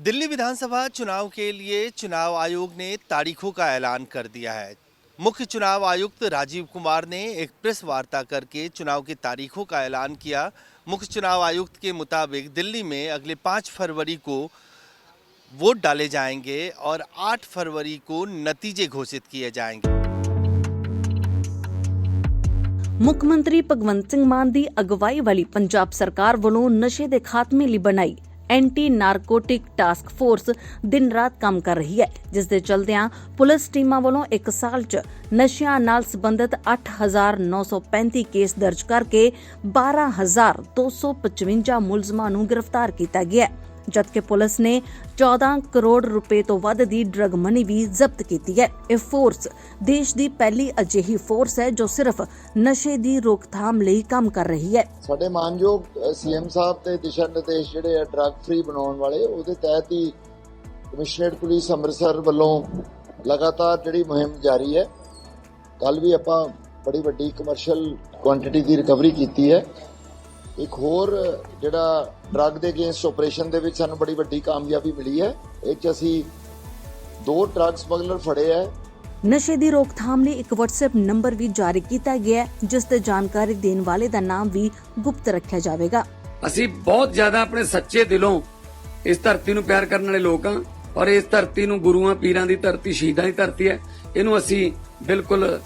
दिल्ली विधानसभा चुनाव के लिए चुनाव आयोग ने तारीखों का ऐलान कर दिया है। मुख्य चुनाव आयुक्त राजीव कुमार ने एक प्रेस वार्ता करके चुनाव की तारीखों का ऐलान किया। मुख्य चुनाव आयुक्त के मुताबिक दिल्ली में अगले 5 फरवरी को वोट डाले जाएंगे और 8 फरवरी को नतीजे घोषित किए जाएंगे। ਮੁੱਖ ਭਗਵੰਤ ਸਿੰਘ ਮਾਨ ਦੀ ਅਗਵਾਈ ਵਾਲੀ ਪੰਜਾਬ ਸਰਕਾਰ ਵੱਲੋਂ ਨਸ਼ੇ ਦੇ ਖਾਤਮੇ ਲਈ ਬਣਾਈ ਐਂਟੀ ਨਾਰਕੋਟਿਕ ਟਾਸਕ ਫੋਰਸ ਦਿਨ ਰਾਤ ਕੰਮ ਕਰ ਰਹੀ ਹੈ, ਜਿਸ ਦੇ ਚਲਦਿਆਂ ਪੁਲਿਸ ਟੀਮਾਂ ਵੱਲੋਂ 1 ਸਾਲ 'ਚ ਨਸ਼ਿਆਂ ਨਾਲ ਸੰਬੰਧਿਤ 8,935 ਕੇਸ ਦਰਜ ਕਰਕੇ 12,255 ਮੁਲਜ਼ਮਾਂ ਨੂੰ ਗ੍ਰਿਫਤਾਰ ਕੀਤਾ ਗਿਆ ਹੈ, जबकि पुलिस ने 14 करोड़ रुपए तो वध दी ड्रग मनी भी जब्त की है। यह फोर्स देश की पहली अजिही फोर्स है जो सिर्फ नशे की रोकथाम ਲਈ काम कर रही है। ਸਾਡੇ ਮਾਨਯੋਗ ਸੀਐਮ ਸਾਹਿਬ ਦੇ ਦਿਸ਼ਾ ਨਿਰਦੇਸ਼ ਜਿਹੜੇ ਆ ਡਰੱਗ ਫ੍ਰੀ ਬਣਾਉਣ ਵਾਲੇ, ਉਹਦੇ ਤਹਿਤ ਹੀ ਕਮਿਸ਼ਨਰੇਟ ਪੁਲਿਸ ਅੰਮ੍ਰਿਤਸਰ ਵੱਲੋਂ ਲਗਾਤਾਰ ਜਿਹੜੀ ਮੁਹਿੰਮ ਜਾਰੀ ਹੈ। ਕੱਲ ਵੀ ਆਪਾਂ ਬੜੀ ਵੱਡੀ ਕਮਰਸ਼ੀਅਲ ਕੁਆਂਟੀਟੀ ਦੀ ਰਿਕਵਰੀ ਕੀਤੀ ਹੈ। एक होर जिहड़ा ड्रग के अगेंस्ट ऑपरेशन दे विच सानूं बड़ी वड्डी कामयाबी मिली है। एक असीं 2 ड्रग स्मगलर फड़े है। नशे की रोकथाम लिए एक WhatsApp नंबर भी जारी किया गया है, जिस ते जानकारी देने वाले का नाम भी गुप्त रखा जाएगा। असीं बहुत ज्यादा अपने सच्चे दिलों इस धरती नूं प्यार करने वाले लोग हां और इस धरती नूं गुरुआं पीरां दी धरती शहीदां दी धरती है। इहनूं असीं बिल्कुल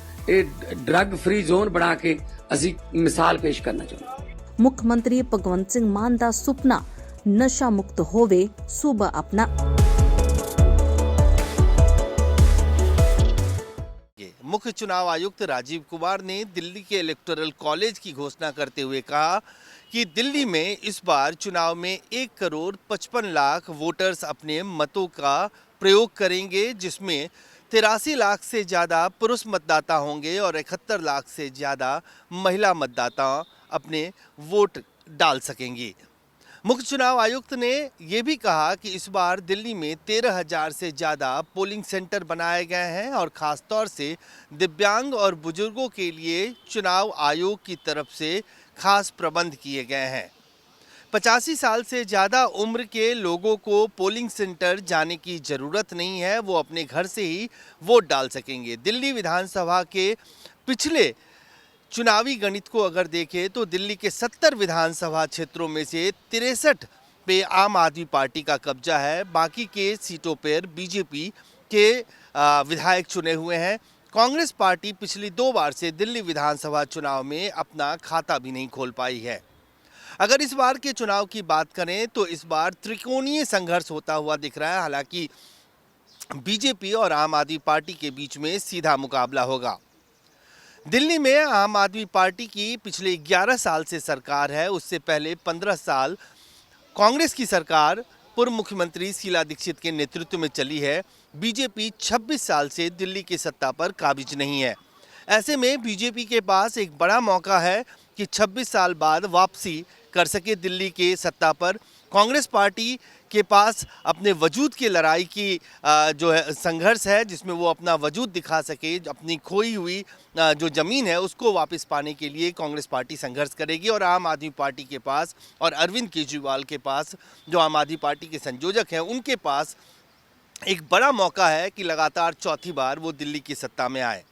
ड्रग फ्री जोन बना के असीं मिसाल पेश करना चाहुंदे। ਮੁੱਖ ਮੰਤਰੀ ਭਗਵੰਤ ਸਿੰਘ ਮਾਨ ਦਾ ਸੁਪਨਾ ਨਸ਼ਾ ਮੁਕਤ ਹੋਵੇ ਸੂਬਾ ਆਪਣਾ। मुख्य चुनाव आयुक्त राजीव कुमार ने दिल्ली के इलेक्टोरल कॉलेज की घोषणा करते हुए कहा कि दिल्ली में इस बार चुनाव में 1,55,00,000 वोटर्स अपने मतों का प्रयोग करेंगे, जिसमें 83 लाख से ज़्यादा पुरुष मतदाता होंगे और 71 लाख से ज़्यादा महिला मतदाता अपने वोट डाल सकेंगी। मुख्य चुनाव आयुक्त ने ये भी कहा कि इस बार दिल्ली में 13,000 से ज़्यादा पोलिंग सेंटर बनाए गए हैं और ख़ास तौर से दिव्यांग और बुजुर्गों के लिए चुनाव आयोग की तरफ से खास प्रबंध किए गए हैं। 85 साल से ज़्यादा उम्र के लोगों को पोलिंग सेंटर जाने की ज़रूरत नहीं है, वो अपने घर से ही वोट डाल सकेंगे। दिल्ली विधानसभा के पिछले चुनावी गणित को अगर देखें तो दिल्ली के 70 विधानसभा क्षेत्रों में से 63 पे आम आदमी पार्टी का कब्जा है। बाकी के सीटों पर बीजेपी के विधायक चुने हुए हैं। कांग्रेस पार्टी पिछली 2 बार से दिल्ली विधानसभा चुनाव में अपना खाता भी नहीं खोल पाई है। अगर इस बार के चुनाव की बात करें तो इस बार त्रिकोणीय संघर्ष होता हुआ दिख रहा है। हालांकि बीजेपी और आम आदमी पार्टी के बीच में सीधा मुकाबला होगा। दिल्ली में आम आदमी पार्टी की पिछले 11 साल से सरकार है। उससे पहले 15 साल कांग्रेस की सरकार पूर्व मुख्यमंत्री शीला दीक्षित के नेतृत्व में चली है। बीजेपी 26 साल से दिल्ली की सत्ता पर काबिज नहीं है। ऐसे में बीजेपी के पास एक बड़ा मौका है कि 26 साल बाद वापसी कर सके दिल्ली के सत्ता पर। कांग्रेस पार्टी के पास अपने वजूद की लड़ाई की जो है संघर्ष है, जिसमें वो अपना वजूद दिखा सके। अपनी खोई हुई जो ज़मीन है उसको वापस पाने के लिए कांग्रेस पार्टी संघर्ष करेगी। और आम आदमी पार्टी के पास और अरविंद केजरीवाल के पास, जो आम आदमी पार्टी के संयोजक हैं, उनके पास एक बड़ा मौका है कि लगातार चौथी बार वो दिल्ली की सत्ता में आए।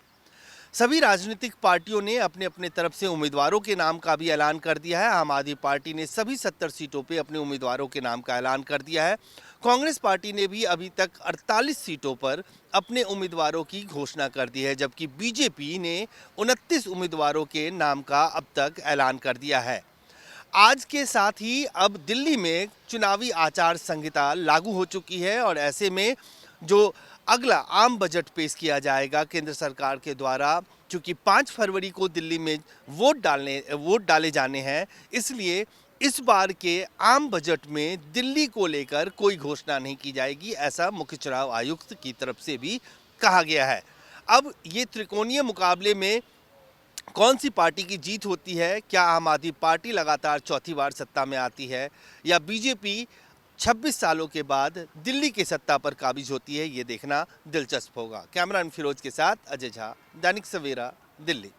सभी राजनीतिक पार्टियों ने अपने अपने तरफ से उम्मीदवारों के नाम का भी ऐलान कर दिया है। आम आदमी पार्टी ने सभी 70 सीटों पे अपने उम्मीदवारों के नाम का ऐलान कर दिया है। कांग्रेस पार्टी ने भी अभी तक 48 सीटों पर अपने उम्मीदवारों की घोषणा कर दी है, जबकि बीजेपी ने 29 उम्मीदवारों के नाम का अब तक ऐलान कर दिया है। आज के साथ ही अब दिल्ली में चुनावी आचार संहिता लागू हो चुकी है और ऐसे में जो अगला आम बजट पेश किया जाएगा केंद्र सरकार के द्वारा, चूँकि 5 फरवरी को दिल्ली में वोट डाले जाने हैं, इसलिए इस बार के आम बजट में दिल्ली को लेकर कोई घोषणा नहीं की जाएगी, ऐसा मुख्य चुनाव आयुक्त की तरफ से भी कहा गया है। अब ये त्रिकोणीय मुकाबले में कौन सी पार्टी की जीत होती है? क्या आम आदमी पार्टी लगातार चौथी बार सत्ता में आती है या बीजेपी 26 सालों के बाद दिल्ली की सत्ता पर काबिज होती है? ये देखना दिलचस्प होगा। कैमरामैन फिरोज के साथ अजय झा, दैनिक सवेरा, दिल्ली।